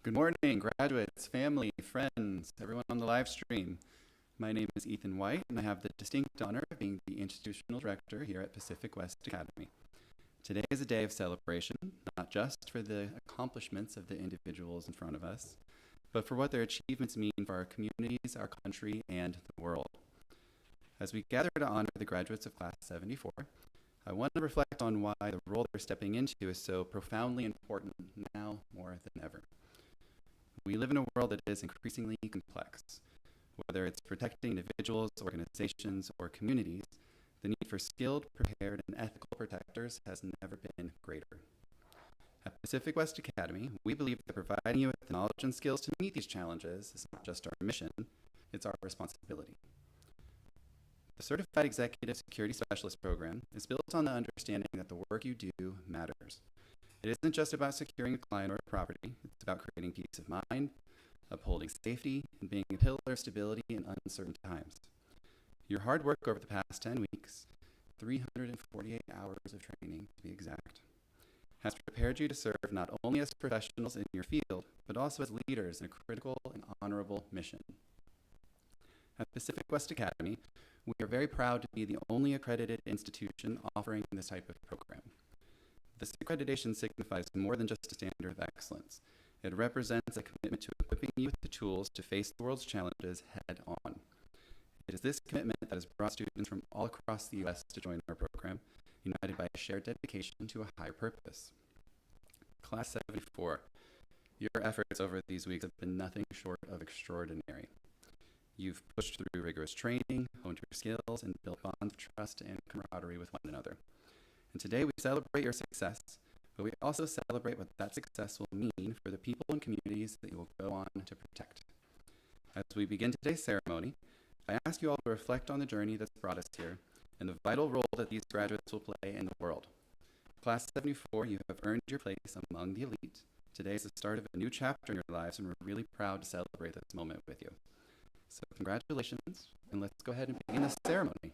Good morning, graduates, family, friends, everyone on the live stream. My name is Ethan White, and I have the distinct honor of being the Institutional Director here at Pacific West Academy. Today is a day of celebration, not just for the accomplishments of the individuals in front of us, but for what their achievements mean for our communities, our country, and the world. As we gather to honor the graduates of Class 74, I want to reflect on why the role they're stepping into is so profoundly important now more than ever. We live in a world that is increasingly complex. Whether it's protecting individuals, organizations, or communities, the need for skilled, prepared, and ethical protectors has never been greater. At Pacific West Academy, we believe that providing you with the knowledge and skills to meet these challenges is not just our mission, it's our responsibility. The Certified Executive Security Specialist program is built on the understanding that the work you do matters. It isn't just about securing a client or a property, it's about creating peace of mind, upholding safety, and being a pillar of stability in uncertain times. Your hard work over the past 10 weeks, 348 hours of training to be exact, has prepared you to serve not only as professionals in your field, but also as leaders in a critical and honorable mission. At Pacific West Academy, we are very proud to be the only accredited institution offering this type of program. This accreditation signifies more than just a standard of excellence. It represents a commitment to equipping you with the tools to face the world's challenges head on. It is this commitment that has brought students from all across the U.S. to join our program, united by a shared dedication to a higher purpose. Class 74, your efforts over these weeks have been nothing short of extraordinary. You've pushed through rigorous training, honed your skills, and built bonds of trust and camaraderie with one another. And today we celebrate your success, but we also celebrate what that success will mean for the people and communities that you will go on to protect. As we begin today's ceremony, I ask you all to reflect on the journey that's brought us here and the vital role that these graduates will play in the world. Class 74, you have earned your place among the elite. Today is the start of a new chapter in your lives, and we're really proud to celebrate this moment with you. So congratulations, and let's go ahead and begin the ceremony.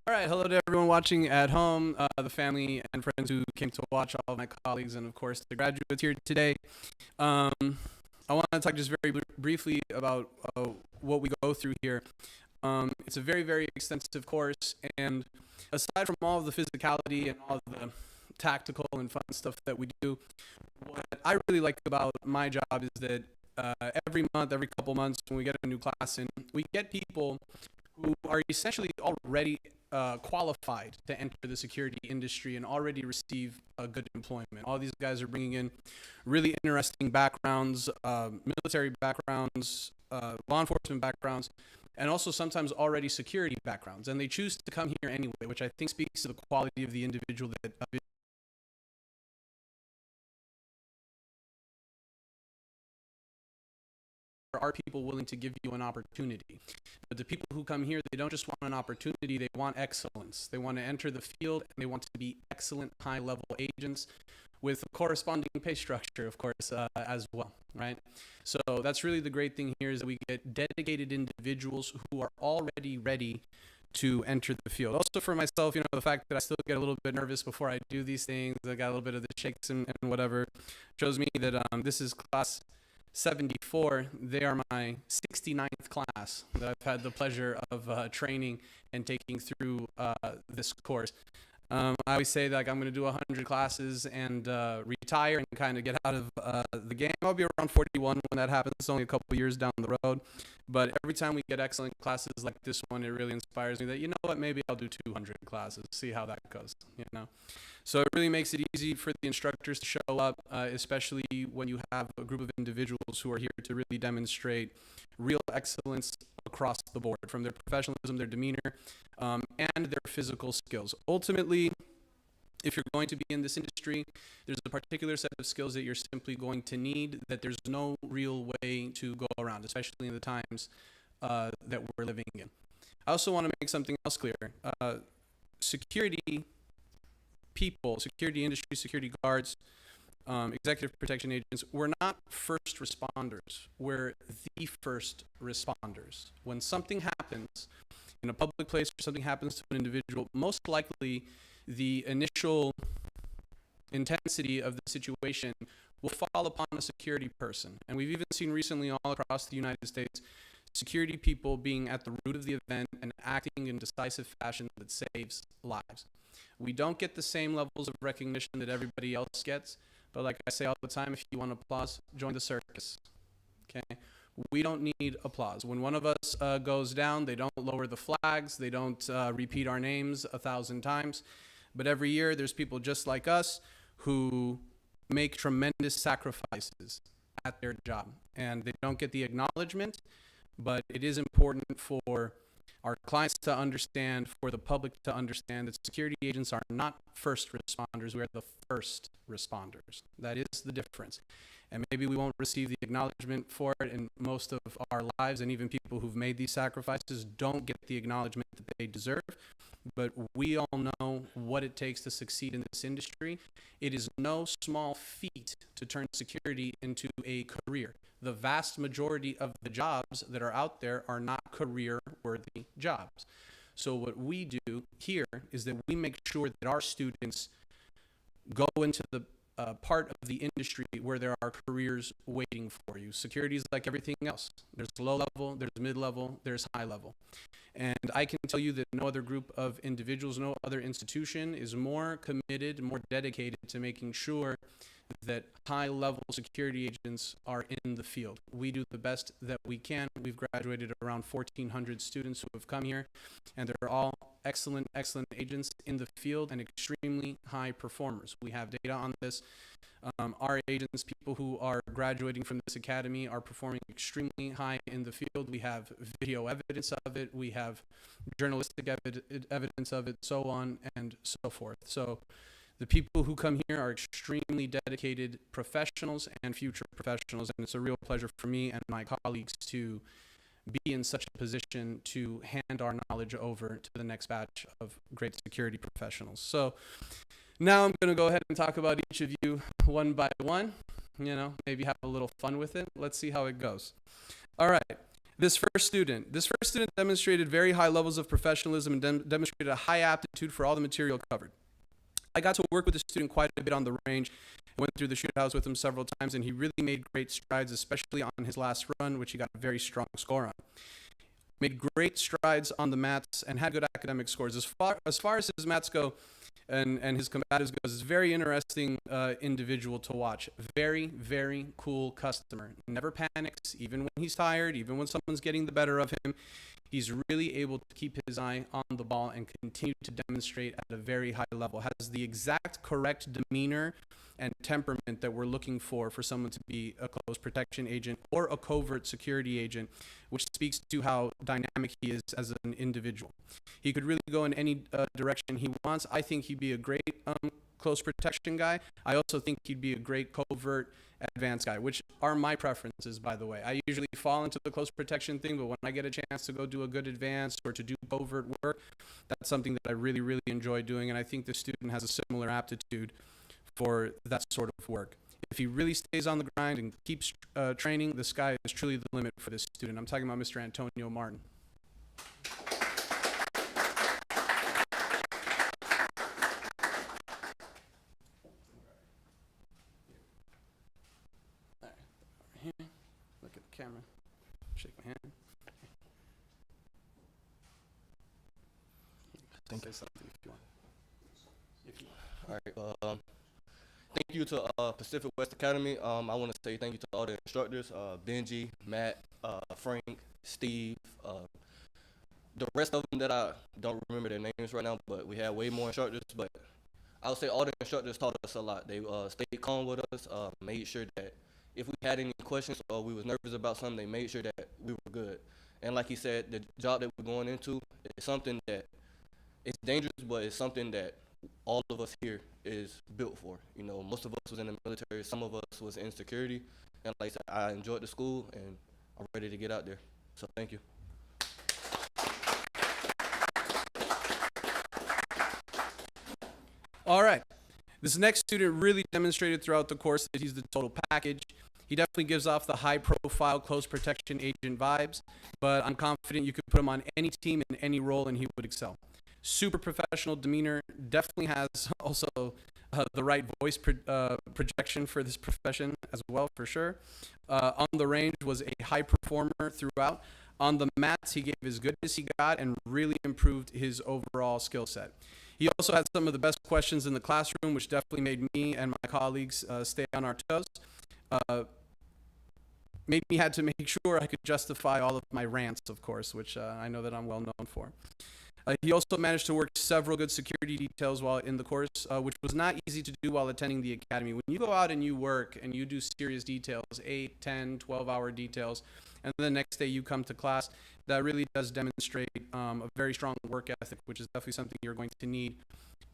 All right, hello to everyone watching at home, the family and friends who came to watch, all of my colleagues, and of course the graduates here today. I want to talk just very briefly about what we go through here. It's a very, very extensive course, and aside from all of the physicality and all of the tactical and fun stuff that we do, what I really like about my job is that every month, every couple months, when we get a new class in, we get people who are essentially already qualified to enter the security industry and already receive a good employment. All these guys are bringing in really interesting backgrounds, military backgrounds, law enforcement backgrounds, and also sometimes already security backgrounds. And they choose to come here anyway, which I think speaks to the quality of the individual that are people willing to give you an opportunity. But the people who come here, they don't just want an opportunity, they want excellence. They want to enter the field, and they want to be excellent high-level agents with a corresponding pay structure, of course, as well, right? So that's really the great thing here, is that we get dedicated individuals who are already ready to enter the field. Also for myself, the fact that I still get a little bit nervous before I do these things, I got a little bit of the shakes and whatever, shows me that this is class 74. They are my 69th class that I've had the pleasure of training and taking through this course. I always say that I'm going to do 100 classes and retire and kind of get out of the game. I'll be around 41 when that happens. It's only a couple years down the road. But every time we get excellent classes like this one, it really inspires me that, what, maybe I'll do 200 classes, see how that goes, So it really makes it easy for the instructors to show up, especially when you have a group of individuals who are here to really demonstrate real excellence across the board, from their professionalism, their demeanor, and their physical skills. Ultimately, If you're going to be in this industry, there's a particular set of skills that you're simply going to need that there's no real way to go around, especially in the times that we're living in. I also want to make something else clear. Security people, security industry, security guards, executive protection agents, we're not first responders. We're the first responders. When something happens in a public place or something happens to an individual, most likely the initial intensity of the situation will fall upon a security person. And we've even seen recently all across the United States security people being at the root of the event and acting in decisive fashion that saves lives. We don't get the same levels of recognition that everybody else gets, but like I say all the time, if you want applause, join the circus. Okay? We don't need applause. When one of us goes down, they don't lower the flags, they don't repeat our names 1,000 times. But every year, there's people just like us who make tremendous sacrifices at their job. And they don't get the acknowledgement, but it is important for our clients to understand, for the public to understand that security agents are not first responders, we are the first responders. That is the difference. And maybe we won't receive the acknowledgement for it in most of our lives, and even people who've made these sacrifices don't get the acknowledgement that they deserve. But we all know what it takes to succeed in this industry. It is no small feat to turn security into a career. The vast majority of the jobs that are out there are not career-worthy jobs. So what we do here is that we make sure that our students go into the part of the industry where there are careers waiting for you. Security is like everything else. There's low level, there's mid level, there's high level. And I can tell you that no other group of individuals, no other institution is more committed, more dedicated to making sure that high-level security agents are in the field. We do the best that we can. We've graduated around 1,400 students who have come here, and they're all excellent, excellent agents in the field and extremely high performers. We have data on this. Our agents, people who are graduating from this academy, are performing extremely high in the field. We have video evidence of it. We have journalistic evidence of it, so on and so forth. So the people who come here are extremely dedicated professionals and future professionals, and it's a real pleasure for me and my colleagues to be in such a position to hand our knowledge over to the next batch of great security professionals. So now I'm going to go ahead and talk about each of you one by one, maybe have a little fun with it. Let's see how it goes. All right. This first student demonstrated very high levels of professionalism and demonstrated a high aptitude for all the material covered. I got to work with the student quite a bit on the range. I went through the shoot house with him several times, and he really made great strides, especially on his last run, which he got a very strong score on. Made great strides on the mats and had good academic scores. As far as his mats go and his combatives goes, it's a very interesting individual to watch. Very, very cool customer. Never panics, even when he's tired, even when someone's getting the better of him. He's really able to keep his eye on the ball and continue to demonstrate at a very high level. Has the exact correct demeanor and temperament that we're looking for someone to be a close protection agent or a covert security agent, which speaks to how dynamic he is as an individual. He could really go in any direction he wants. I think he'd be a great close protection guy. I also think he'd be a great covert advanced guy, which are my preferences, by the way. I usually fall into the close protection thing, but when I get a chance to go do a good advanced or to do covert work, that's something that I really, really enjoy doing, and I think the student has a similar aptitude for that sort of work. If he really stays on the grind and keeps training, the sky is truly the limit for this student. I'm talking about Mr. Antonio Martin. Look at the camera. Shake my hand. Thank you. Say something if you want. All right. Thank you to Pacific West Academy. I want to say thank you to all the instructors, Benji, Matt, Frank, Steve, the rest of them that I don't remember their names right now, but we had way more instructors. But I would say all the instructors taught us a lot. They stayed calm with us, made sure that if we had any questions or we was nervous about something, they made sure that we were good. And like he said, the job that we're going into is something that it's dangerous, but it's something that all of us here is built for. You know, most of us was in the military, some of us was in security, and like I said, I enjoyed the school, and I'm ready to get out there. So thank you. All right. This next student really demonstrated throughout the course that he's the total package. He definitely gives off the high-profile, close protection agent vibes, but I'm confident you could put him on any team in any role and he would excel. Super professional demeanor, definitely has also the right voice projection for this profession as well, for sure. On the range, was a high performer throughout. On the mats, he gave as good as he got and really improved his overall skill set. He also had some of the best questions in the classroom, which definitely made me and my colleagues stay on our toes. Made me had to make sure I could justify all of my rants, of course, which I know that I'm well known for. He also managed to work several good security details while in the course, which was not easy to do while attending the academy. When you go out and you work and you do serious details, 8, 10, 12-hour details, and then the next day you come to class, that really does demonstrate a very strong work ethic, which is definitely something you're going to need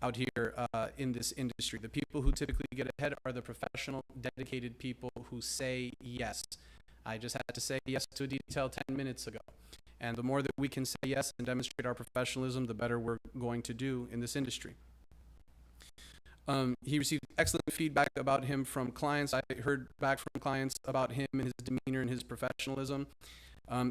out here in this industry. The people who typically get ahead are the professional, dedicated people who say yes. I just had to say yes to a detail 10 minutes ago. And the more that we can say yes and demonstrate our professionalism, the better we're going to do in this industry. He received excellent feedback about him from clients. I heard back from clients about him and his demeanor and his professionalism.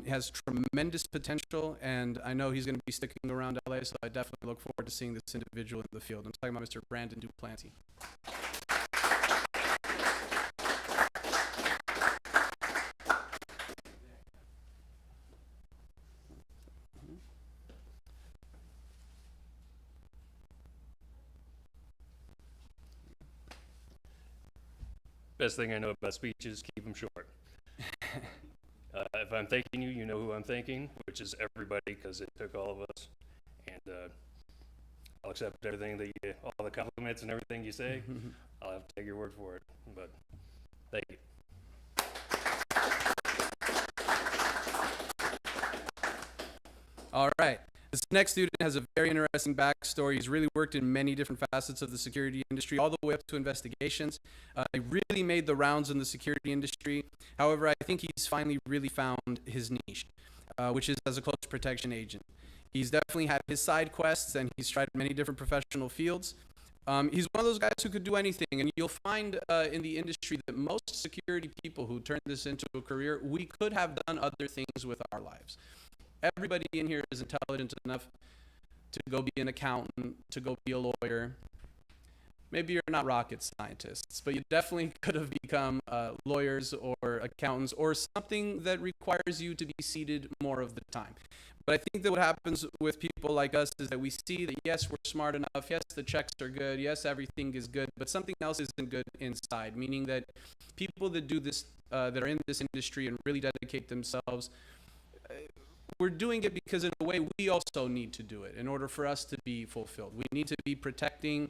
He has tremendous potential, and I know he's going to be sticking around LA, so I definitely look forward to seeing this individual in the field. I'm talking about Mr. Brandon Duplanty. Best thing I know about speeches, keep them short. If I'm thanking you, you know who I'm thanking, which is everybody, because it took all of us. And I'll accept everything that you, all the compliments and everything you say. I'll have to take your word for it. But thank you. All right. This next student has a very interesting backstory. He's really worked in many different facets of the security industry, all the way up to investigations. He really made the rounds in the security industry. However, I think he's finally really found his niche, which is as a close protection agent. He's definitely had his side quests, and he's tried many different professional fields. He's one of those guys who could do anything, and you'll find in the industry that most security people who turn this into a career, we could have done other things with our lives. Everybody in here is intelligent enough to go be an accountant, to go be a lawyer. Maybe you're not rocket scientists, but you definitely could have become lawyers or accountants or something that requires you to be seated more of the time. But I think that what happens with people like us is that we see that, yes, we're smart enough, yes, the checks are good, yes, everything is good, but something else isn't good inside, meaning that people that do this, that are in this industry and really dedicate themselves, we're doing it because in a way we also need to do it in order for us to be fulfilled. We need to be protecting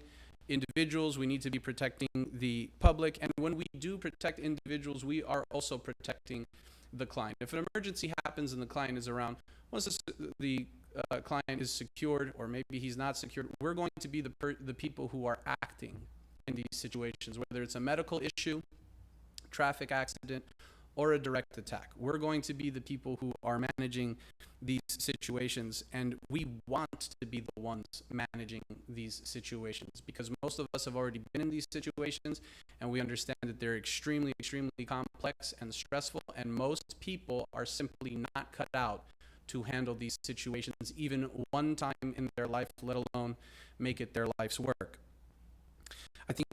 individuals, we need to be protecting the public, and when we do protect individuals, we are also protecting the client. If an emergency happens and the client is around, once the client is secured, or maybe he's not secured, we're going to be the people who are acting in these situations, whether it's a medical issue, traffic accident, or a direct attack. We're going to be the people who are managing these situations, and we want to be the ones managing these situations because most of us have already been in these situations, and we understand that they're extremely, extremely complex and stressful, and most people are simply not cut out to handle these situations even one time in their life, let alone make it their life's work. I think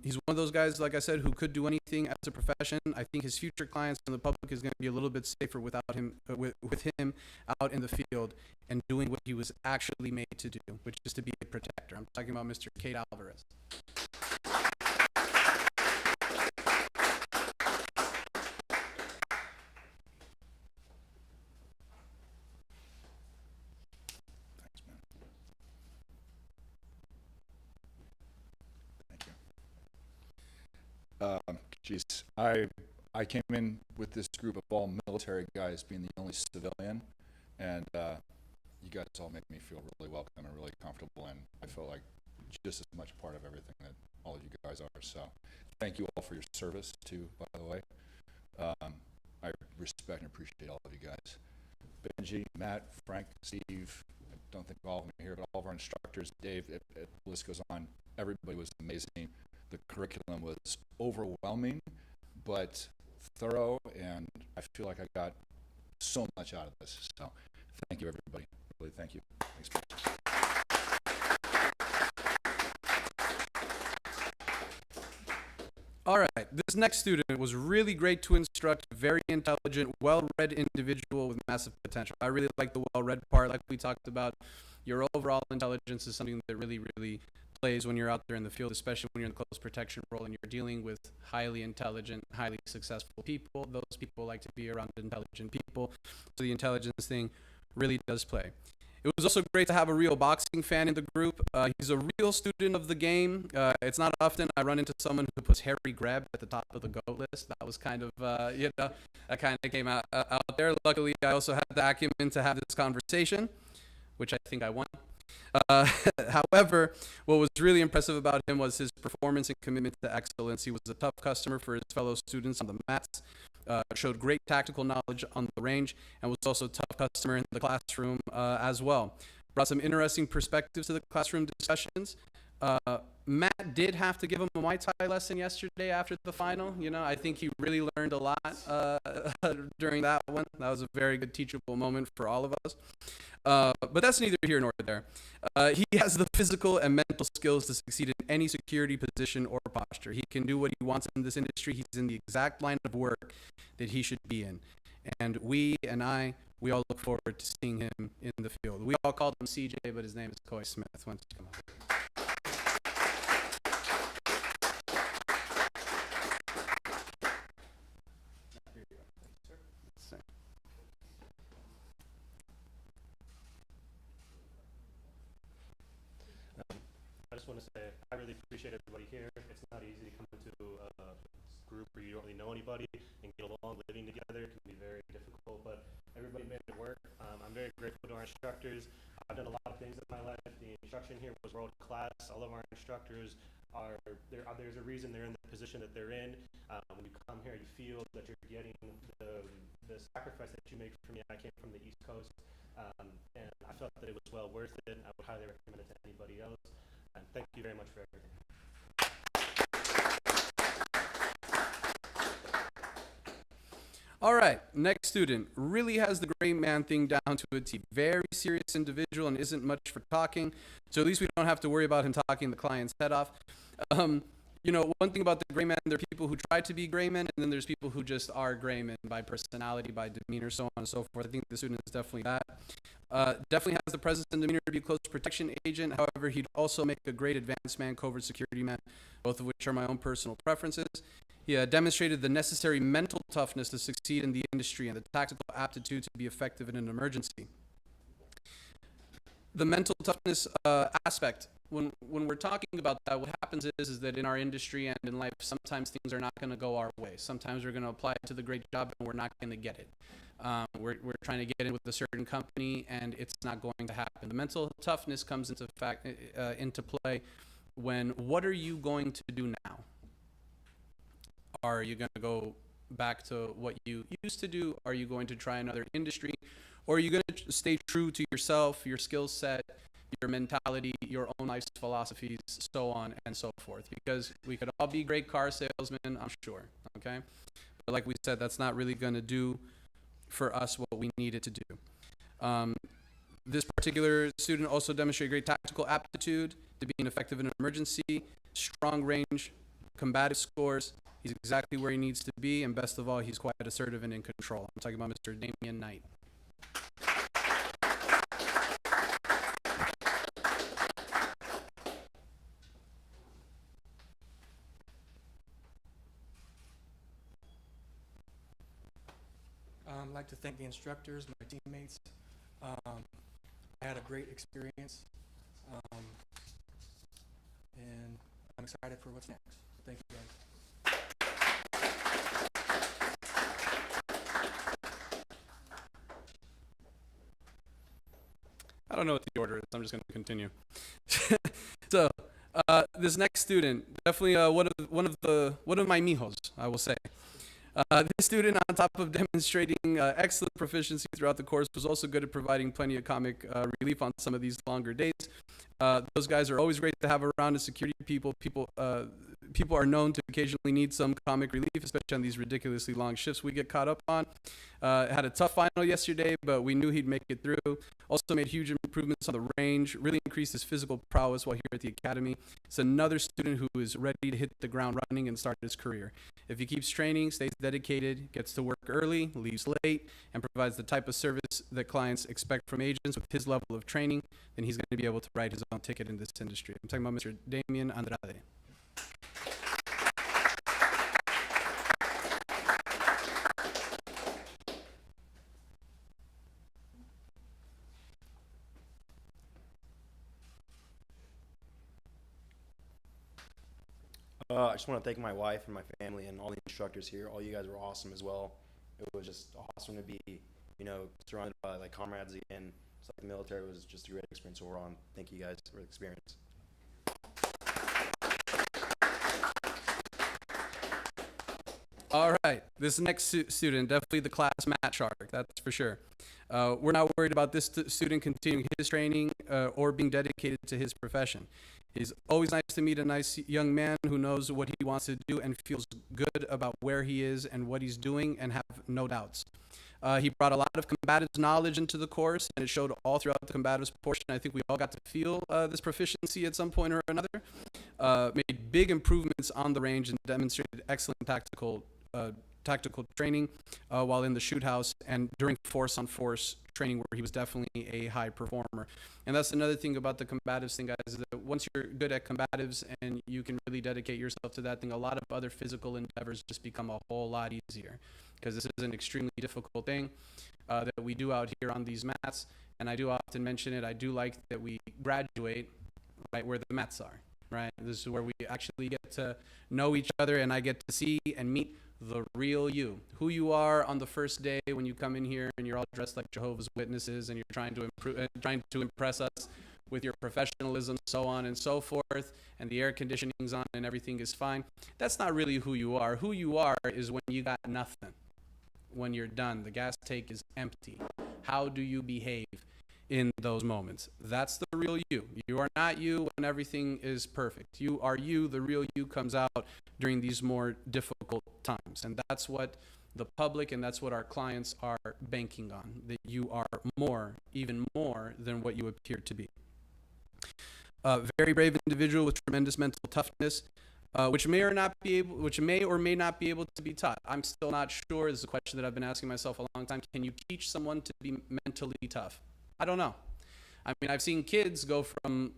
he's one of those guys, like I said, who could do anything as a profession. I think his future clients and the public is going to be a little bit safer without him, with him out in the field and doing what he was actually made to do, which is to be a protector. I'm talking about Mr. Kate Alvarez. Geez, I came in with this group of all military guys being the only civilian, and you guys all make me feel really welcome and really comfortable, and I feel like just as much part of everything that all of you guys are. So thank you all for your service too, by the way. I respect and appreciate all of you guys. Benji, Matt, Frank, Steve, I don't think all of them are here, but all of our instructors, Dave, the list goes on. Everybody was amazing. The curriculum was overwhelming, but thorough, and I feel like I got so much out of this. So thank you, everybody. Really, thank you. Thanks. All right, this next student was really great to instruct, very intelligent, well-read individual with massive potential. I really like the well-read part, like we talked about. Your overall intelligence is something that really, really plays when you're out there in the field, especially when you're in the close protection role and you're dealing with highly intelligent, highly successful people. Those people like to be around intelligent people, so the intelligence thing really does play. It was also great to have a real boxing fan in the group. He's a real student of the game. It's not often I run into someone who puts Harry Greb at the top of the GOAT list. That was kind of, that kind of came out there. Luckily, I also had the acumen to have this conversation, which I think I won. However, what was really impressive about him was his performance and commitment to excellence. He was a tough customer for his fellow students on the mats, showed great tactical knowledge on the range, and was also a tough customer in the classroom as well. Brought some interesting perspectives to the classroom discussions. Matt did have to give him a Muay Thai lesson yesterday after the final. You know, I think he really learned a lot during that one. That was a very good teachable moment for all of us. But that's neither here nor there. He has the physical and mental skills to succeed in any security position or posture. He can do what he wants in this industry. He's in the exact line of work that he should be in. And we all look forward to seeing him in the field. We all called him CJ, but his name is Coy Smith. Why don't you come on? I just want to say I really appreciate everybody here. It's not easy to come into a group where you don't really know anybody and get along. Living together can be very difficult, but everybody made it work. I'm very grateful to our instructors. I've done a lot of things in my life. The instruction here was world class. All of our instructors are there. There's a reason they're in the position that they're in. When you come here, you feel that you're getting the sacrifice that you make for me. I came from the East Coast, and I felt that it was well worth it. I would highly recommend it to anybody else. And thank you very much for everything. All right, next student really has the great man thing down to a T. Very serious individual and isn't much for talking, so at least we don't have to worry about him talking the client's head off. You know, one thing about the gray man, there are people who try to be gray men, and then there's people who just are gray men by personality, by demeanor, so on and so forth. I think the student is definitely that. Definitely has the presence and demeanor to be a close protection agent. However, he'd also make a great advanced man, covert security man, both of which are my own personal preferences. He demonstrated the necessary mental toughness to succeed in the industry and the tactical aptitude to be effective in an emergency. The mental toughness aspect, when we're talking about that, what happens is that in our industry and in life, sometimes things are not going to go our way. Sometimes we're going to apply to the great job and we're not going to get it. We're trying to get in with a certain company and it's not going to happen. The mental toughness comes into play when, what are you going to do now? Are you going to go back to what you used to do? Are you going to try another industry? Or are you going to stay true to yourself, your skill set, your mentality, your own life's philosophies, so on and so forth? Because we could all be great car salesmen, I'm sure, okay? But like we said, that's not really going to do for us what we need it to do. This particular student also demonstrated great tactical aptitude to being effective in an emergency, strong range, combative scores. He's exactly where he needs to be, and best of all, he's quite assertive and in control. I'm talking about Mr. Damian Knight. I'd like to thank the instructors, my teammates. I had a great experience, and I'm excited for what's next. Thank you, guys. I don't know what the order is. I'm just going to continue. So, This next student, definitely one of my mijos, I will say. This student, on top of demonstrating excellent proficiency throughout the course, was also good at providing plenty of comic relief on some of these longer days. Those guys are always great to have around as security people. People are known to occasionally need some comic relief, especially on these ridiculously long shifts we get caught up on. Had a tough final yesterday, but we knew he'd make it through. Also made huge improvements on the range, really increased his physical prowess while here at the academy. It's another student who is ready to hit the ground running and start his career. If he keeps training, stays dedicated, gets to work early, leaves late, and provides the type of service that clients expect from agents with his level of training, then he's going to be able to write his own ticket in this industry. I'm talking about Mr. Damian Andrade. I just want to thank my wife and my family and all the instructors here. All you guys were awesome as well. It was just awesome to be, surrounded by like comrades again. It's like the military was just a great experience overall. Thank you guys for the experience. All right, this next student, definitely the class Matt Shark, that's for sure. We're not worried about this student continuing his training or being dedicated to his profession. It's always nice to meet a nice young man who knows what he wants to do and feels good about where he is and what he's doing and have no doubts. He brought a lot of combatives knowledge into the course, and it showed all throughout the combatives portion. I think we all got to feel this proficiency at some point or another. Made big improvements on the range and demonstrated excellent tactical training while in the shoot house and during force-on-force training, where he was definitely a high performer. And that's another thing about the combatives thing, guys, is that once you're good at combatives and you can really dedicate yourself to that thing, a lot of other physical endeavors just become a whole lot easier, because this is an extremely difficult thing that we do out here on these mats. And I do often mention it, I do like that we graduate right where the mats are, right? This is where we actually get to know each other, and I get to see and meet the real you, who you are on the first day when you come in here and you're all dressed like Jehovah's Witnesses and you're trying to impress us with your professionalism, so on and so forth, and the air conditioning's on and everything is fine. That's not really who you are. Who you are is when you got nothing. When you're done, the gas tank is empty. How do you behave in those moments? That's the real you. You are not you when everything is perfect. You are you. The real you comes out during these more difficult times. And that's what the public and that's what our clients are banking on, that you are more, even more than what you appear to be. A very brave individual with tremendous mental toughness, which may or may not be able to be taught. I'm still not sure. This is a question that I've been asking myself a long time. Can you teach someone to be mentally tough? I don't know. I mean, I've seen kids go from,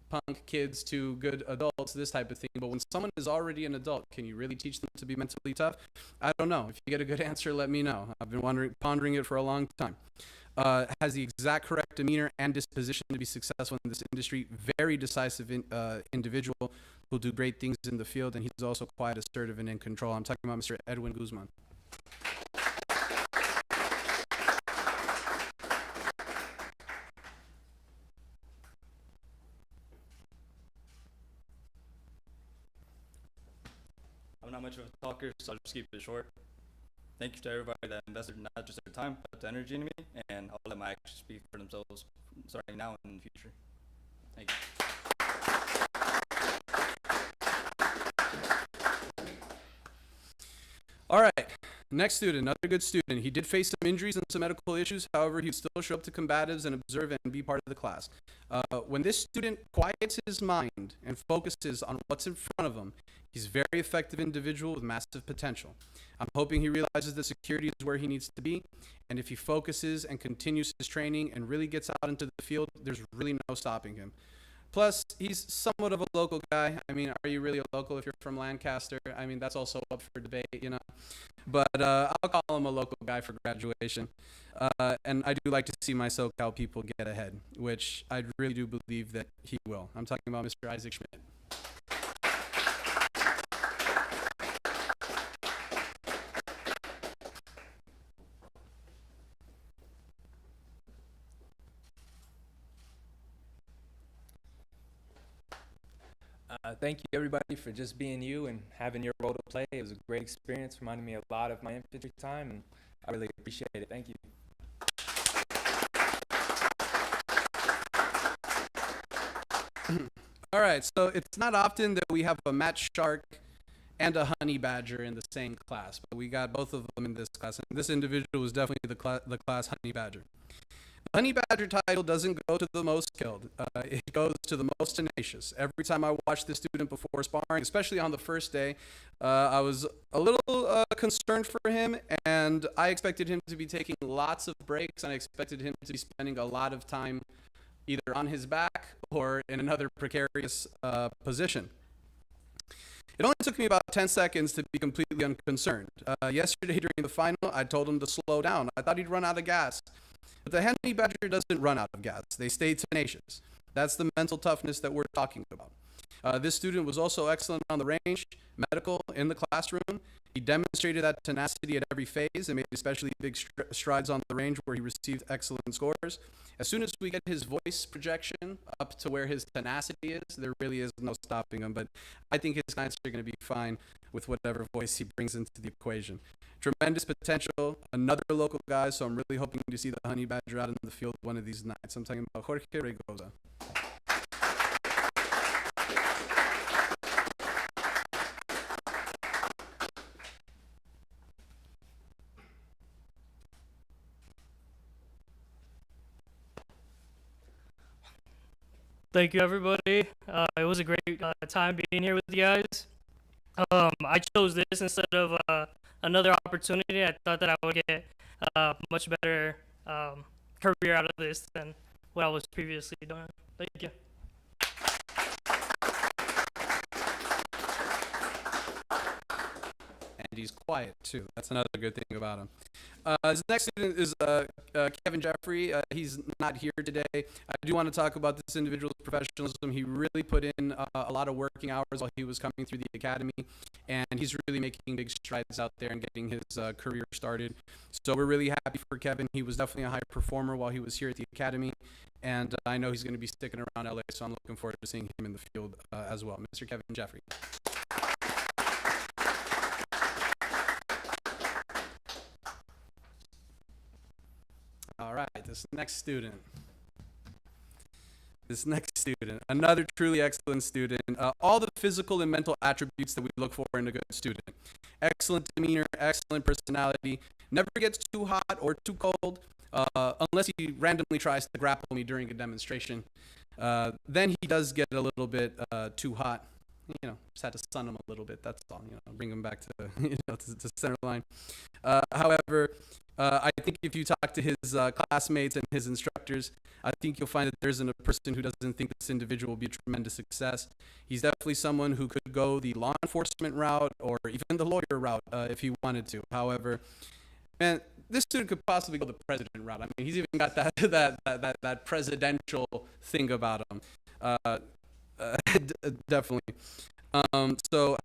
punk kids to good adults, this type of thing. But when someone is already an adult, can you really teach them to be mentally tough? I don't know. If you get a good answer, let me know. I've been pondering it for a long time. Has the exact correct demeanor and disposition to be successful in this industry. Very decisive individual who'll do great things in the field, and he's also quite assertive and in control. I'm talking about Mr. Edwin Guzman. I'm not much of a talker, so I'll just keep it short. Thank you to everybody that invested not just their time, but the energy in me, and I'll let my actions speak for themselves starting now and in the future. Thank you. All right, next student, another good student. He did face some injuries and some medical issues. However, he would still show up to combatives and observe and be part of the class. When this student quiets his mind and focuses on what's in front of him, he's a very effective individual with massive potential. I'm hoping he realizes that security is where he needs to be, and if he focuses and continues his training and really gets out into the field, there's really no stopping him. Plus, he's somewhat of a local guy. I mean, are you really a local if you're from Lancaster? I mean, that's also up for debate, But I'll call him a local guy for graduation. And I do like to see my SoCal people get ahead, which I really do believe that he will. I'm talking about Mr. Isaac Schmidt. Thank you, everybody, for just being you and having your role to play. It was a great experience, reminded me a lot of my infantry time, and I really appreciate it. Thank you. All right, so it's not often that we have a Matt Shark and a honey badger in the same class, but we got both of them in this class. And this individual was definitely the class honey badger. The honey badger title doesn't go to the most skilled. It goes to the most tenacious. Every time I watched the student before sparring, especially on the first day, I was a little concerned for him, and I expected him to be taking lots of breaks, and I expected him to be spending a lot of time either on his back or in another precarious position. It only took me about 10 seconds to be completely unconcerned. Yesterday during the final, I told him to slow down. I thought he'd run out of gas. But the honey badger doesn't run out of gas. They stay tenacious. That's the mental toughness that we're talking about. This student was also excellent on the range, medical, in the classroom. He demonstrated that tenacity at every phase and made especially big strides on the range where he received excellent scores. As soon as we get his voice projection up to where his tenacity is, there really is no stopping him. But I think his clients are going to be fine with whatever voice he brings into the equation. Tremendous potential, another local guy, so I'm really hoping to see the honey badger out in the field one of these nights. I'm talking about Jorge Regoza. Thank you, everybody. It was a great time being here with you guys. I chose this instead of another opportunity. I thought that I would get much better career out of this than what I was previously doing. Thank you. And he's quiet too. That's another good thing about him. This next student is Kevin Jeffrey. He's not here today. I do want to talk about this individual's professionalism. He really put in a lot of working hours while he was coming through the academy, and he's really making big strides out there and getting his career started. So we're really happy for Kevin. He was definitely a high performer while he was here at the academy, and I know he's going to be sticking around LA, so I'm looking forward to seeing him in the field as well. Mr. Kevin Jeffrey. All right, this next student, another truly excellent student. All the physical and mental attributes that we look for in a good student. Excellent demeanor, excellent personality, never gets too hot or too cold, unless he randomly tries to grapple me during a demonstration. Then he does get a little bit too hot. You know, just had to stun him a little bit, that's all, you know, bring him back to, to center line. However, I think if you talk to his classmates and his instructors, I think you'll find that there isn't a person who doesn't think this individual will be a tremendous success. He's definitely someone who could go the law enforcement route or even the lawyer route if he wanted to. However, man, this student could possibly go the president route. I mean, he's even got that presidential thing about him. Definitely.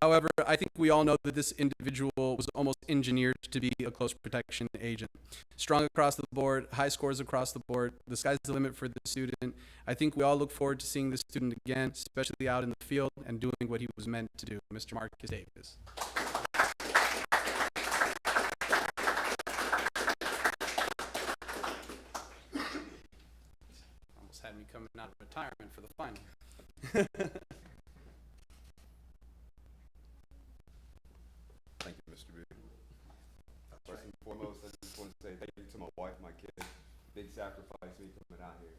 However, I think we all know that this individual was almost engineered to be a close protection agent. Strong across the board, high scores across the board. The sky's the limit for the student. I think we all look forward to seeing this student again, especially out in the field and doing what he was meant to do. Mr. Marcus Davis. Almost had me coming out of retirement for the final. Thank you, Mr. B. First and foremost, I just want to say thank you to my wife, my kid. Big sacrifice me coming out here.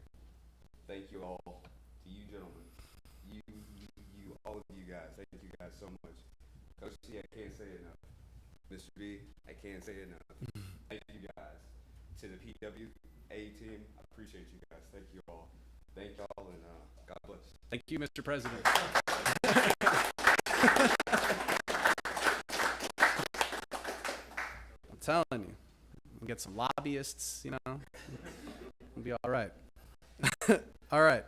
Thank you all, to you gentlemen, all of you guys. Thank you guys so much. Coach C, I can't say it enough. Mr. B, I can't say it enough. Thank you guys. To the PWA team, I appreciate you guys. Thank you all. Thank y'all, and God bless. Thank you, Mr. President. I'm telling you, we'll get some lobbyists, you know, we'll be all right. All right.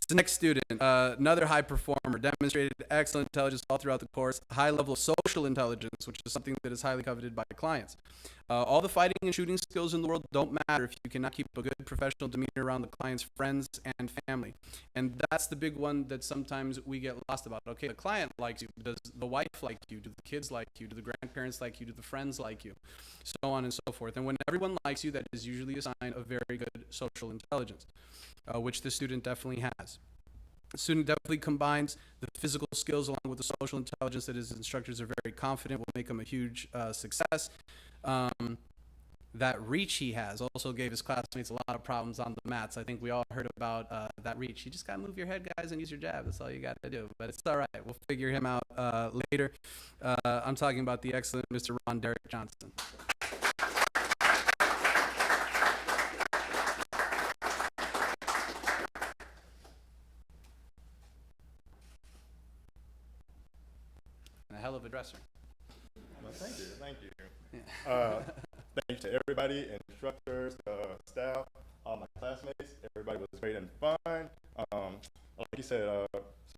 The next student, another high performer, demonstrated excellent intelligence all throughout the course, high level of social intelligence, which is something that is highly coveted by clients. All the fighting and shooting skills in the world don't matter if you cannot keep a good professional demeanor around the client's friends and family. And that's the big one that sometimes we get lost about. Okay, the client likes you. Does the wife like you? Do the kids like you? Do the grandparents like you? Do the friends like you? So on and so forth. And when everyone likes you, that is usually a sign of very good social intelligence, which the student definitely has. The student definitely combines the physical skills along with the social intelligence that his instructors are very confident will make him a huge success. That reach he has also gave his classmates a lot of problems on the mats. I think we all heard about that reach. You just got to move your head, guys, and use your jab. That's all you got to do. But it's all right. We'll figure him out later. I'm talking about the excellent Mr. Ron Derek Johnson. And a hell of a dresser. Well, thank you. Thank you. Yeah. Thank you to everybody, instructors, staff, all my classmates. Everybody was great and fun. Like you said,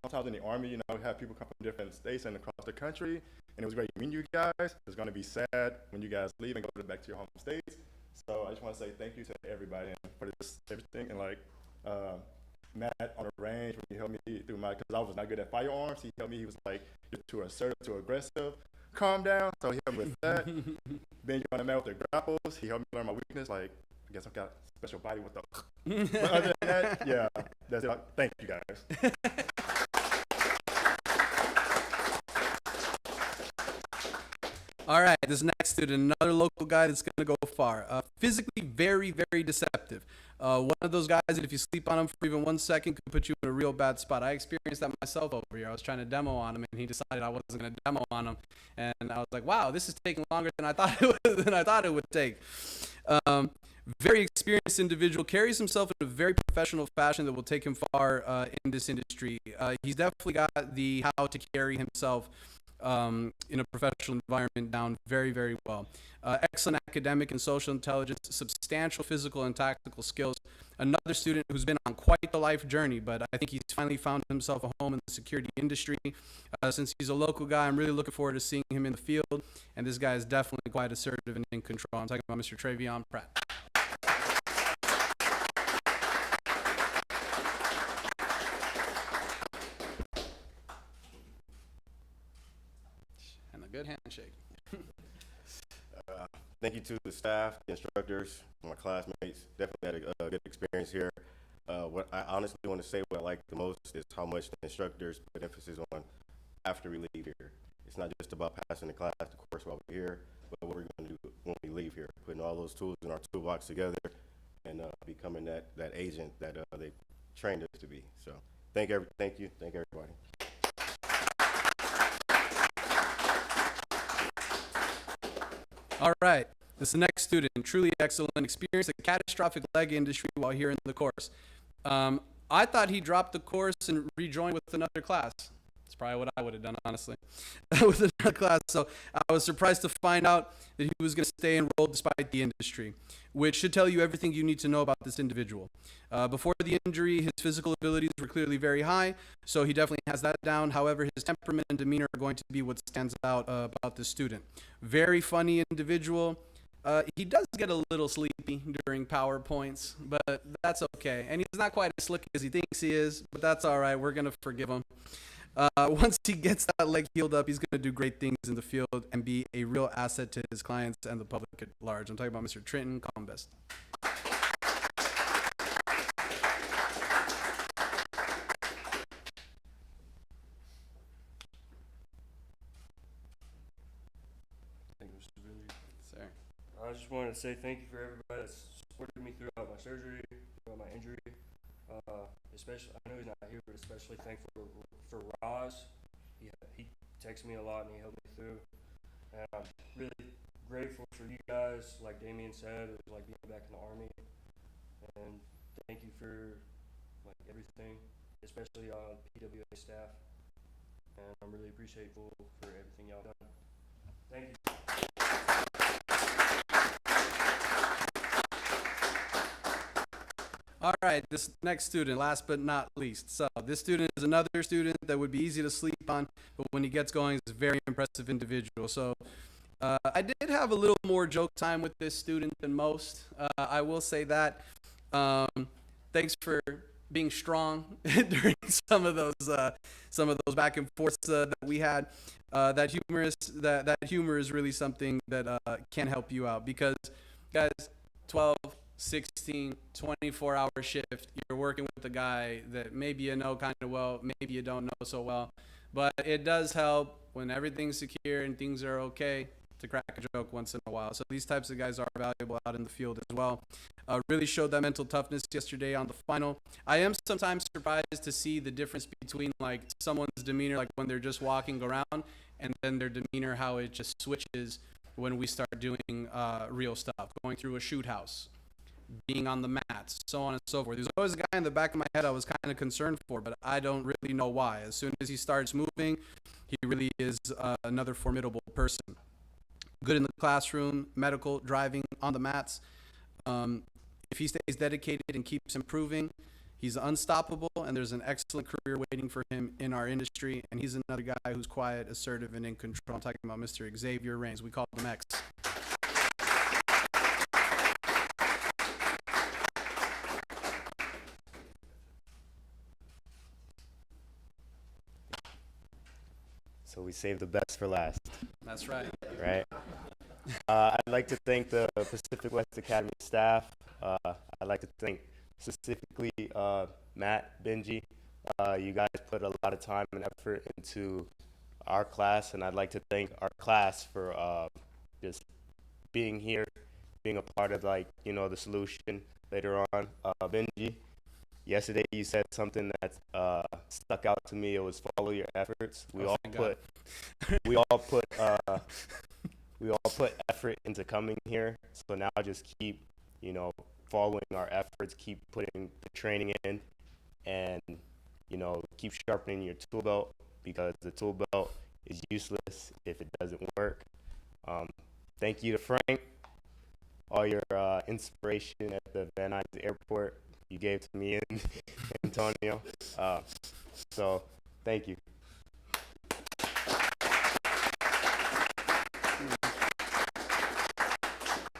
sometimes in the Army, you know, we have people come from different states and across the country, and it was great meeting you guys. It's going to be sad when you guys leave and go back to your home states. So I just want to say thank you to everybody and for this everything. And like Matt on the range, when he helped me through my, because I was not good at firearms, he helped me. He was like, you're too assertive, too aggressive. Calm down. So he helped me with that. Then you on the mat with the grapples. He helped me learn my weakness. Like, I guess I've got a special body with the. But other than that, yeah, that's it. Thank you guys. All right, this next student, another local guy that's going to go far. Physically very, very deceptive. One of those guys that if you sleep on him for even 1 second could put you in a real bad spot. I experienced that myself over here. I was trying to demo on him, and he decided I wasn't going to demo on him. And I was like, wow, this is taking longer than I thought it would take. Very experienced individual, carries himself in a very professional fashion that will take him far in this industry. He's definitely got the how to carry himself in a professional environment down very, very well. Excellent academic and social intelligence, substantial physical and tactical skills. Another student who's been on quite the life journey, but I think he's finally found himself a home in the security industry. Since he's a local guy, I'm really looking forward to seeing him in the field, and this guy is definitely quite assertive and in control. I'm talking about Mr. Travion Pratt. And a good handshake. Thank you to the staff, the instructors, my classmates. Definitely had a good experience here. What I honestly want to say what I like the most is how much the instructors put emphasis on after we leave here. It's not just about passing the class, the course while we're here, but what we're going to do when we leave here, putting all those tools in our toolbox together and becoming that agent that they trained us to be. So thank you, everybody. All right, this next student, truly excellent, experienced a catastrophic leg injury while here in the course. I thought he dropped the course and rejoined with another class. That's probably what I would have done, honestly, with another class. So I was surprised to find out that he was going to stay enrolled despite the industry, which should tell you everything you need to know about this individual. Before the injury, his physical abilities were clearly very high, so he definitely has that down. However, his temperament and demeanor are going to be what stands out about this student. Very funny individual. He does get a little sleepy during PowerPoints, but that's okay. And he's not quite as slick as he thinks he is, but that's all right. We're going to forgive him. Once he gets that leg healed up, he's going to do great things in the field and be a real asset to his clients and the public at large. I'm talking about Mr. Trenton Combest. Thank you, Mr. Benji. Sir. I just wanted to say thank you for everybody that's supported me throughout my surgery, throughout my injury. Especially, I know he's not here, but especially thankful for Roz. He texted me a lot and he helped me through. And I'm really grateful for you guys, like Damien said, it was like being back in the Army. And thank you for like everything, especially PWA staff. And I'm really appreciative for everything y'all done. Thank you. All right, this next student, last but not least. So this student is another student that would be easy to sleep on, but when he gets going, he's a very impressive individual. So I did have a little more joke time with this student than most. I will say that. Thanks for being strong during some of those back and forths that we had. That humor is really something that can help you out because, guys, 12, 16, 24-hour shift, you're working with a guy that maybe you know kind of well, maybe you don't know so well, but it does help when everything's secure and things are okay to crack a joke once in a while. So these types of guys are valuable out in the field as well. Really showed that mental toughness yesterday on the final. I am sometimes surprised to see the difference between like someone's demeanor, like when they're just walking around, and then their demeanor, how it just switches when we start doing real stuff, going through a shoot house, being on the mats, so on and so forth. There's always a guy in the back of my head I was kind of concerned for, but I don't really know why. As soon as he starts moving, he really is another formidable person. Good in the classroom, medical, driving, on the mats. If he stays dedicated and keeps improving, he's unstoppable, and there's an excellent career waiting for him in our industry. And he's another guy who's quiet, assertive, and in control. I'm talking about Mr. Xavier Reigns. We call him X. So we saved the best for last. That's right. Right. I'd like to thank the Pacific West Academy staff. I'd like to thank specifically Matt, Benji. You guys put a lot of time and effort into our class, and I'd like to thank our class for just being here, being a part of the solution later on. Benji, yesterday you said something that stuck out to me. It was follow your efforts. We all put effort into coming here. So now just keep, following our efforts, keep putting the training in, and, keep sharpening your tool belt, because the tool belt is useless if it doesn't work. Thank you to Frank, all your inspiration at the Van Nuys Airport you gave to me and Antonio. So thank you.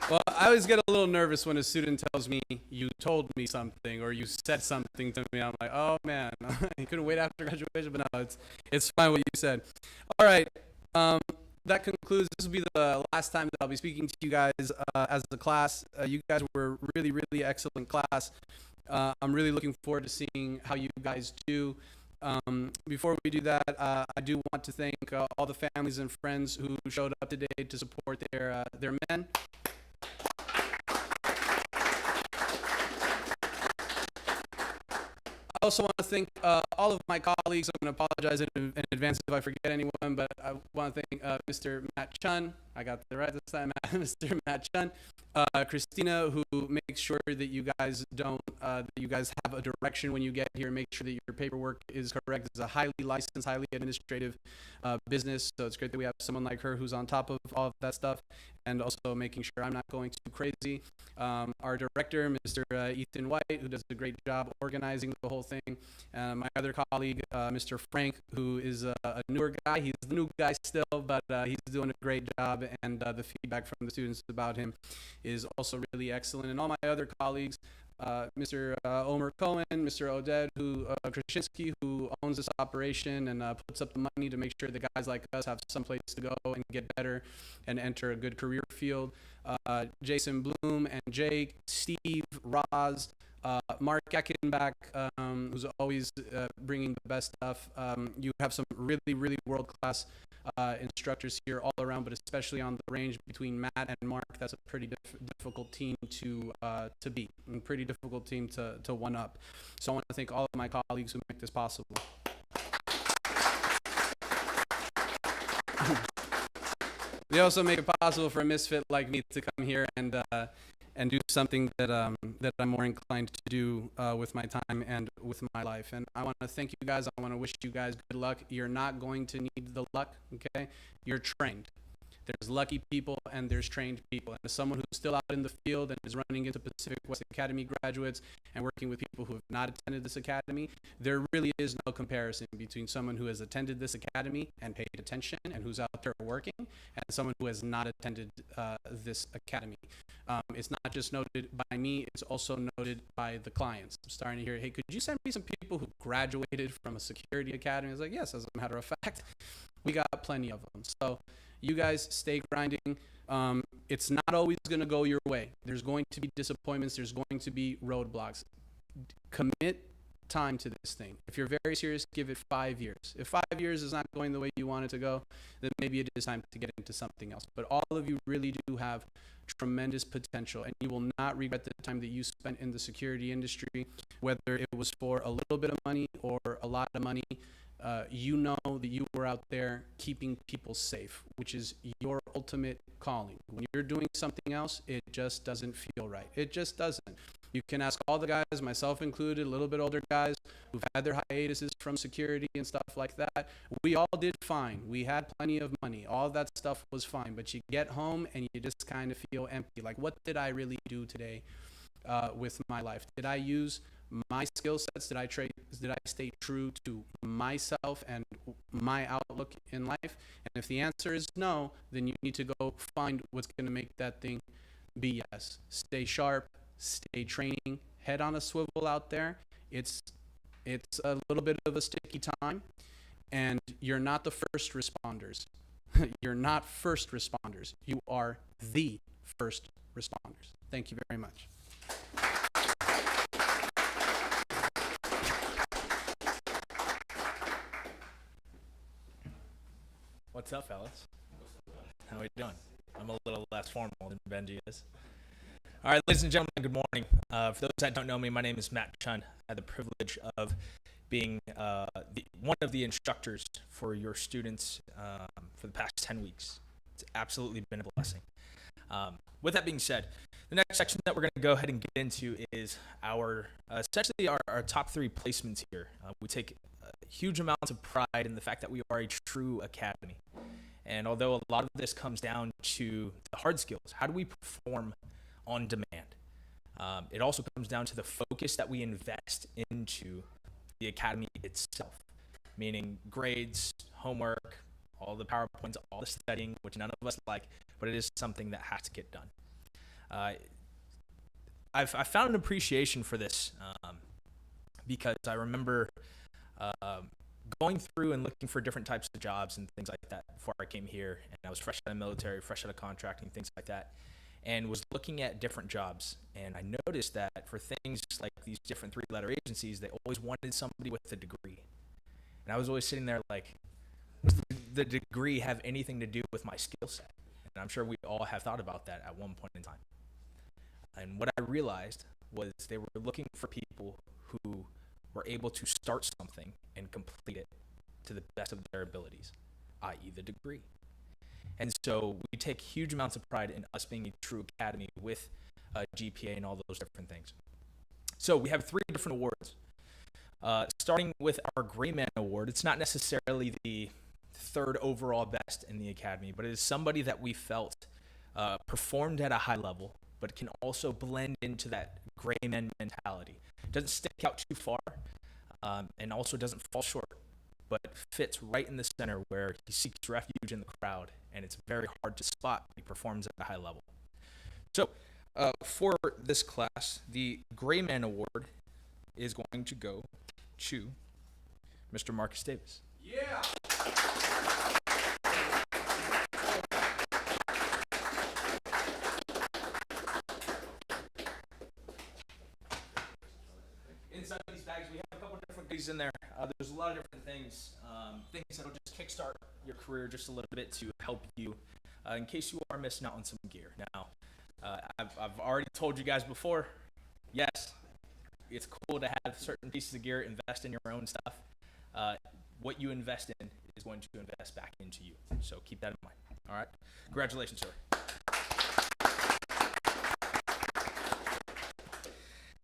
Well, I always get a little nervous when a student tells me, you told me something, or you said something to me. I'm like, oh man, you couldn't wait after graduation, but no, it's fine what you said. All right, that concludes. This will be the last time that I'll be speaking to you guys as a class. You guys were really, really excellent class. I'm really looking forward to seeing how you guys do. Before we do that, I do want to thank all the families and friends who showed up today to support their men. I also want to thank all of my colleagues. I'm going to apologize in advance if I forget anyone, but I want to thank Mr. Matt Chun. I got the right this time, Mr. Matt Chun. Christina, who makes sure that you guys have a direction when you get here. Make sure that your paperwork is correct. It's a highly licensed, highly administrative business, so it's great that we have someone like her who's on top of all of that stuff, and also making sure I'm not going too crazy. Our director, Mr. Ethan White, who does a great job organizing the whole thing. My other colleague, Mr. Frank, who is a newer guy. He's the new guy still, but he's doing a great job, and the feedback from the students about him is also really excellent. And all my other colleagues, Mr. Omer Cohen, Mr. Oded, Krasinski, who owns this operation and puts up the money to make sure that guys like us have some place to go and get better and enter a good career field. Jason Bloom and Jake, Steve, Roz, Mark Eckenbach, who's always bringing the best stuff. You have some really, really world-class instructors here all around, but especially on the range between Matt and Mark. That's a pretty difficult team to beat, and pretty difficult team to one up. So I want to thank all of my colleagues who make this possible. They also make it possible for a misfit like me to come here and do something that I'm more inclined to do with my time and with my life. And I want to thank you guys. I want to wish you guys good luck. You're not going to need the luck, okay? You're trained. There's lucky people and there's trained people. And as someone who's still out in the field and is running into Pacific West Academy graduates and working with people who have not attended this academy, there really is no comparison between someone who has attended this academy and paid attention and who's out out there working and someone who has not attended this academy. It's not just noted by me, it's also noted by the clients. I'm starting to hear, hey, could you send me some people who graduated from a security academy? I was like, yes, as a matter of fact, we got plenty of them. So you guys stay grinding. It's not always going to go your way. There's going to be disappointments. There's going to be roadblocks. Commit time to this thing. If you're very serious, give it 5 years. If 5 years is not going the way you want it to go, then maybe it is time to get into something else. But all of you really do have tremendous potential, and you will not regret the time that you spent in the security industry, whether it was for a little bit of money or a lot of money. You know that you were out there keeping people safe, which is your ultimate calling. When you're doing something else, it just doesn't feel right. It just doesn't. You can ask all the guys, myself included, a little bit older guys who've had their hiatuses from security and stuff like that. We all did fine. We had plenty of money. All that stuff was fine. But you get home and you just kind of feel empty. Like, what did I really do today with my life? Did I use my skill sets? Did I stay true to myself and my outlook in life? And if the answer is no, then you need to go find what's going to make that thing be yes. Stay sharp, stay training, head on a swivel out there. It's a little bit of a sticky time, and you're not the first responders. You're not first responders. You are the first responders. Thank you very much. What's up, fellas? How we doing? I'm a little less formal than Benji is. All right, ladies and gentlemen, good morning. For those that don't know me, my name is Matt Chun. I had the privilege of being one of the instructors for your students for the past 10 weeks. It's absolutely been a blessing. With that being said, the next section that we're going to go ahead and get into is essentially our top 3 placements here. We take huge amounts of pride in the fact that we are a true academy. And although a lot of this comes down to the hard skills, how do we perform on demand? It also comes down to the focus that we invest into the academy itself, meaning grades, homework, all the PowerPoints, all the studying, which none of us like, but it is something that has to get done. I've found an appreciation for this because I remember going through and looking for different types of jobs and things like that before I came here, and I was fresh out of military, fresh out of contracting, things like that, and was looking at different jobs, and I noticed that for things like these different 3-letter agencies, they always wanted somebody with a degree, and I was always sitting there like, does the degree have anything to do with my skill set? And I'm sure we all have thought about that at one point in time. And what I realized was they were looking for people who were able to start something and complete it to the best of their abilities, i.e. the degree. And so we take huge amounts of pride in us being a true academy with GPA and all those different things. So we have 3 different awards. Starting with our Gray Man Award, it's not necessarily the 3rd overall best in the academy, but it is somebody that we felt performed at a high level, but can also blend into that gray man mentality. Doesn't stick out too far, and also doesn't fall short, but fits right in the center where he seeks refuge in the crowd, and it's very hard to spot, but he performs at a high level. So for this class, the Gray Man Award is going to go to Mr. Marcus Davis. Yeah! Inside these bags, we have a couple different goodies in there. There's a lot of different things, things that'll just kickstart your career just a little bit to help you in case you are missing out on some gear. Now, I've already told you guys before, yes, it's cool to have certain pieces of gear, invest in your own stuff. What you invest in is going to invest back into you. So keep that in mind. All right? Congratulations, sir.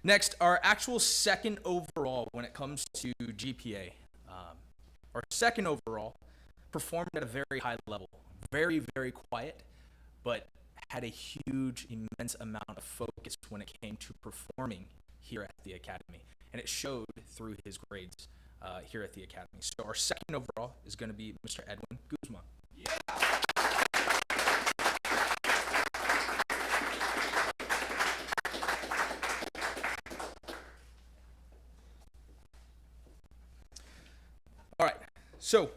Next, our actual second overall when it comes to GPA. Our second overall performed at a very high level. Very, very quiet, but had a huge, immense amount of focus when it came to performing here at the academy. And it showed through his grades here at the academy. So our second overall is going to be Mr. Edwin Guzman. All right, so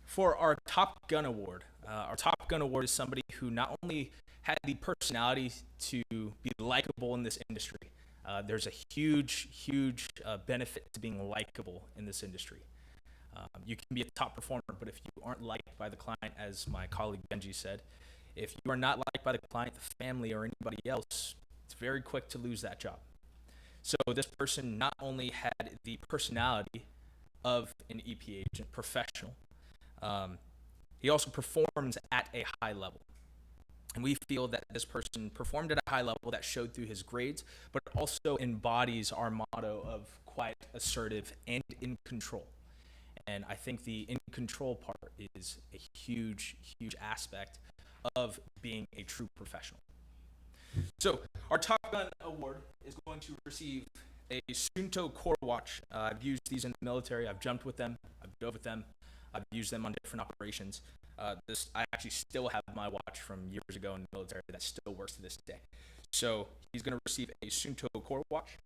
for our Top Gun Award, our Top Gun Award is somebody who not only had the personality to be likable in this industry. There's a huge benefit to being likable in this industry. You can be a top performer, but if you aren't liked by the client, as my colleague Benji said, if you are not liked by the client, the family, or anybody else, it's very quick to lose that job. So this person not only had the personality of an EP agent, professional, he also performs at a high level. And we feel that this person performed at a high level that showed through his grades, but also embodies our motto of quiet, assertive, and in control. And I think the in control part is a huge aspect of being a true professional. So our Top Gun Award is going to receive a Sunto Core watch. I've used these in the military. I've jumped with them. I've dove with them. I've used them on different operations. I actually still have my watch from years ago in the military that still works to this day. So he's going to receive a Sunto Core watch,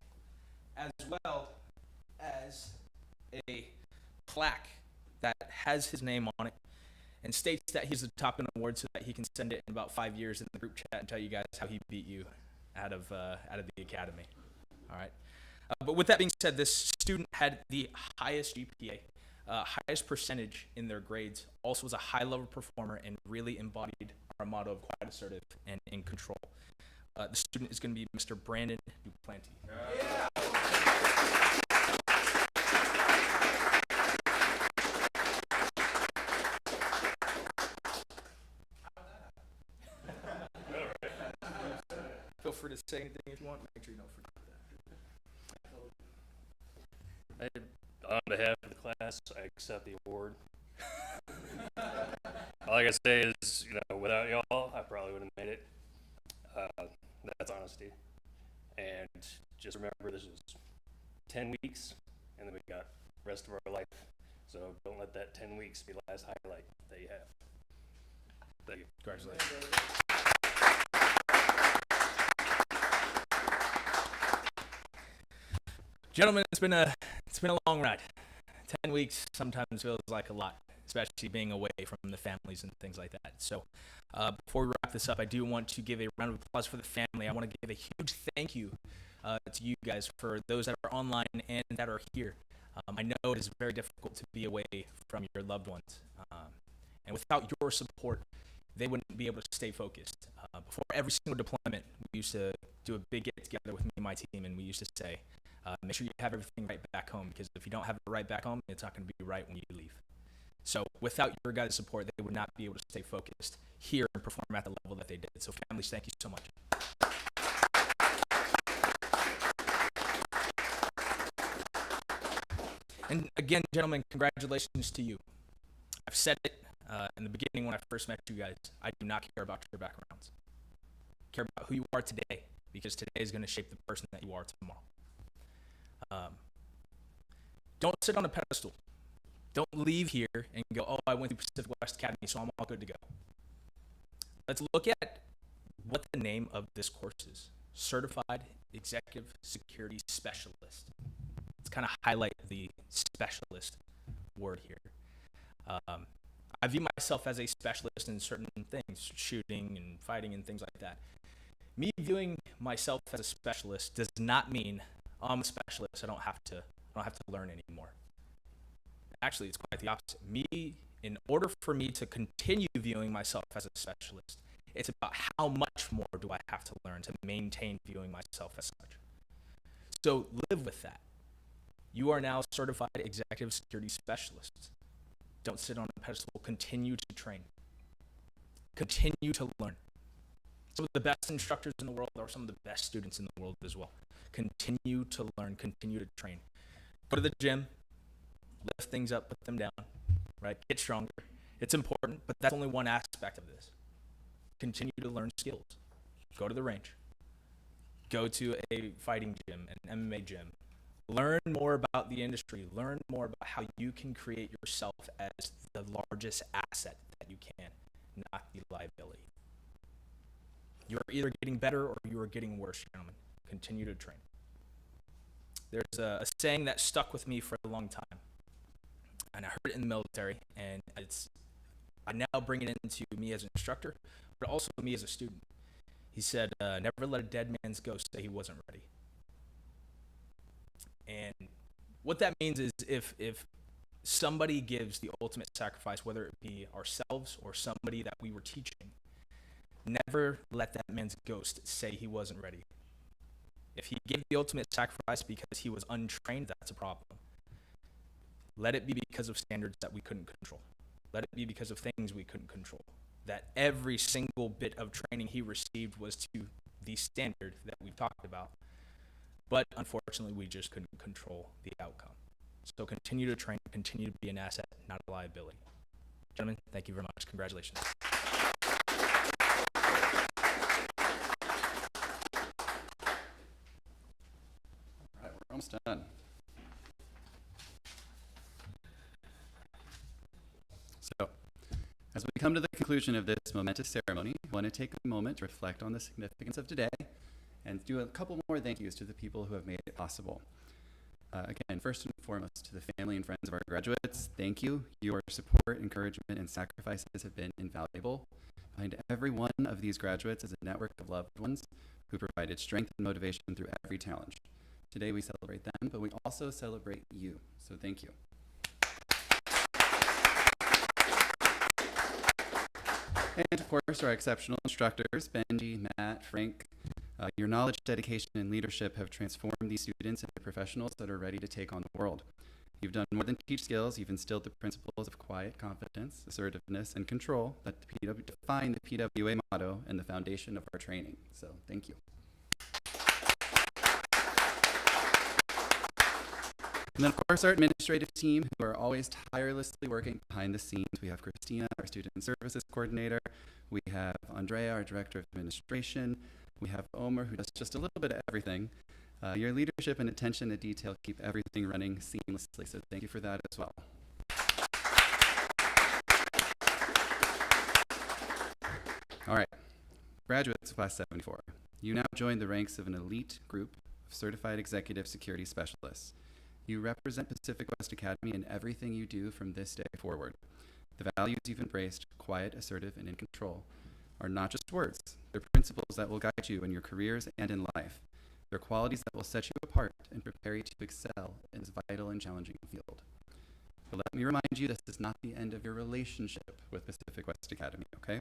as well as a plaque that has his name on it and states that he's the Top Gun Award, so that he can send it in about 5 years in the group chat and tell you guys how he beat you out of the academy. All right. But with that being said, this student had the highest GPA, highest percentage in their grades, also was a high-level performer, and really embodied our motto of quiet, assertive, and in control. The student is going to be Mr. Brandon Duplanty. Yeah. Feel free to say anything if you want. Make sure you don't forget that. On behalf of the class, I accept the award. All I gotta say is, without y'all, I probably wouldn't have made it. That's honesty. And just remember, this was 10 weeks, and then we got the rest of our life. So don't let that 10 weeks be the last highlight that you have. Thank you. Congratulations. Gentlemen, it's been a long ride. 10 weeks sometimes feels like a lot, especially being away from the families and things like that. So before we wrap this up, I do want to give a round of applause for the family. I want to give a huge thank you to you guys, for those that are online and that are here. I know it is very difficult to be away from your loved ones. And without your support, they wouldn't be able to stay focused. Before every single deployment, we used to do a big get-together with me and my team, and we used to say, make sure you have everything right back home, because if you don't have it right back home, it's not going to be right when you leave. So without your guys' support, they would not be able to stay focused here and perform at the level that they did. So families, thank you so much. And again, gentlemen, congratulations to you. I've said it in the beginning when I first met you guys. I do not care about your backgrounds. I care about who you are today, because today is going to shape the person that you are tomorrow. Don't sit on a pedestal. Don't leave here and go, oh, I went to Pacific West Academy, so I'm all good to go. Let's look at what the name of this course is. Certified Executive Security Specialist. Let's kind of highlight the specialist word here. I view myself as a specialist in certain things, shooting and fighting and things like that. Me viewing myself as a specialist does not mean, oh, I'm a specialist, I don't have to learn anymore. Actually, it's quite the opposite. In order for me to continue viewing myself as a specialist, it's about how much more do I have to learn to maintain viewing myself as such. So live with that. You are now certified executive security specialists. Don't sit on a pedestal. Continue to train. Continue to learn. Some of the best instructors in the world are some of the best students in the world as well. Continue to learn. Continue to train. Go to the gym. Lift things up. Put them down. Right? Get stronger. It's important, but that's only one aspect of this. Continue to learn skills. Go to the range. Go to a fighting gym, an MMA gym. Learn more about the industry. Learn more about how you can create yourself as the largest asset that that you can, not the liability. You are either getting better or you are getting worse, gentlemen. Continue to train. There's a saying that stuck with me for a long time, and I heard it in the military, and I now bring it into me as an instructor, but also me as a student. He said, never let a dead man's ghost say he wasn't ready. And what that means is if somebody gives the ultimate sacrifice, whether it be ourselves or somebody that we were teaching, never let that man's ghost say he wasn't ready. If he gave the ultimate sacrifice because he was untrained, that's a problem. Let it be because of standards that we couldn't control. Let it be because of things we couldn't control. That every single bit of training he received was to the standard that we've talked about. But unfortunately, we just couldn't control the outcome. So continue to train, continue to be an asset, not a liability. Gentlemen, thank you very much. Congratulations. All right, we're almost done. So, as we come to the conclusion of this momentous ceremony, I want to take a moment to reflect on the significance of today and do a couple more thank yous to the people who have made it possible. Again, first and foremost, to the family and friends of our graduates, thank you. Your support, encouragement, and sacrifices have been invaluable. Behind every one of these graduates is a network of loved ones who provided strength and motivation through every challenge. Today we celebrate them, but we also celebrate you, so thank you. And of course, our exceptional instructors, Benji, Matt, Frank. Your knowledge, dedication, and leadership have transformed these students into professionals that are ready to take on the world. You've done more than teach skills. You've instilled the principles of quiet competence, assertiveness, and control that define the PWA motto and the foundation of our training. So thank you. And then, of course, our administrative team, who are always tirelessly working behind the scenes. We have Christina, our student services coordinator. We have Andrea, our director of administration. We have Omer, who does just a little bit of everything. Your leadership and attention to detail keep everything running seamlessly, so thank you for that as well. All right, graduates of Class 74, you now join the ranks of an elite group of certified executive security specialists. You represent Pacific West Academy in everything you do from this day forward. The values you've embraced, quiet, assertive, and in control, are not just words. They're principles that will guide you in your careers and in life. They're qualities that will set you apart and prepare you to excel in this vital and challenging field. But let me remind you, this is not the end of your relationship with Pacific West Academy, okay?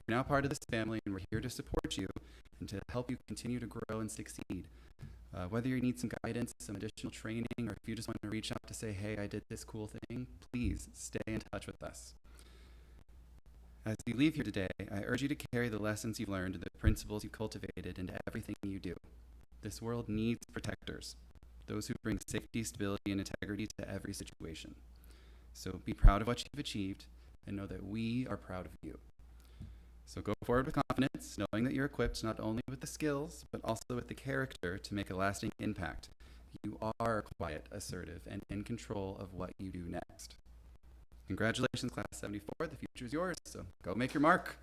You're now part of this family, and we're here to support you and to help you continue to grow and succeed. Whether you need some guidance, some additional training, or if you just want to reach out to say, hey, I did this cool thing, please stay in touch with us. As you leave here today, I urge you to carry the lessons you've learned and the principles you cultivated into everything you do. This world needs protectors, those who bring safety, stability, and integrity to every situation. So be proud of what you've achieved and know that we are proud of you. So go forward with confidence, knowing that you're equipped not only with the skills, but also with the character to make a lasting impact. You are quiet, assertive, and in control of what you do next. Congratulations, Class 74. The future is yours, so go make your mark.